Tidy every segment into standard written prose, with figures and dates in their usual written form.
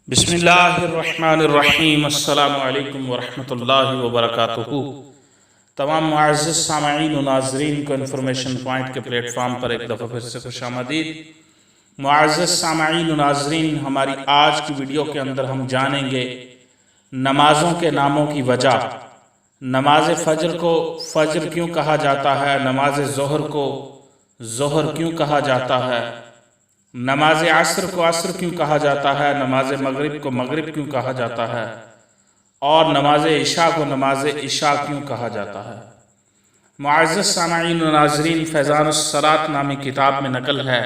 بسم اللہ الرحمن الرحیم۔ السلام علیکم ورحمۃ اللہ وبرکاتہ۔ تمام معزز سامعین و ناظرین کو انفارمیشن پوائنٹ کے پلیٹ فارم پر ایک دفعہ پھر سے خوش آمدید۔ معزز سامعین و ناظرین، ہماری آج کی ویڈیو کے اندر ہم جانیں گے نمازوں کے ناموں کی وجہ۔ نماز فجر کو فجر کیوں کہا جاتا ہے؟ نماز ظہر کو ظہر کیوں کہا جاتا ہے؟ نماز عصر کو عصر کیوں کہا جاتا ہے؟ نماز مغرب کو مغرب کیوں کہا جاتا ہے؟ اور نماز عشاء کو نماز عشاء کیوں کہا جاتا ہے؟ معزز سامعین و ناظرین، فیضان الصلاۃ نامی کتاب میں نقل ہے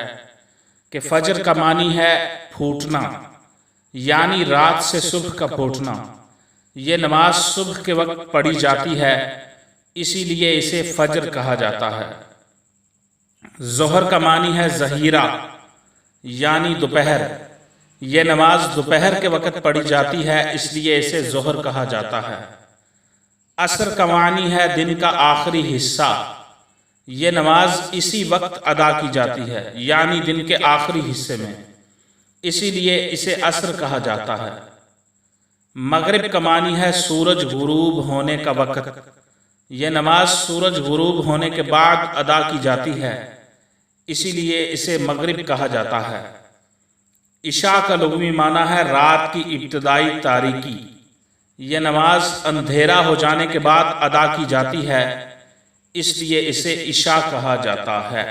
کہ فجر کا معنی ہے پھوٹنا، یعنی رات سے صبح کا پھوٹنا۔ یہ نماز صبح کے وقت پڑھی جاتی ہے، اسی لیے اسے فجر کہا جاتا ہے۔ ظہر کا معنی ہے ظہیرہ، یعنی دوپہر۔ یہ نماز دوپہر کے وقت پڑھی جاتی ہے، اس لیے اسے ظہر کہا جاتا ہے۔ عصر کا معنی ہے دن کا آخری حصہ۔ یہ نماز اسی وقت ادا کی جاتی ہے، یعنی دن کے آخری حصے میں، اسی لیے اسے عصر کہا جاتا ہے۔ مغرب کا معنی ہے سورج غروب ہونے کا وقت۔ یہ نماز سورج غروب ہونے کے بعد ادا کی جاتی ہے، اسی لیے اسے مغرب کہا جاتا ہے۔ عشاء کا لغوی معنی ہے رات کی ابتدائی تاریکی۔ یہ نماز اندھیرا ہو جانے کے بعد ادا کی جاتی ہے، اس لیے اسے عشاء کہا جاتا ہے۔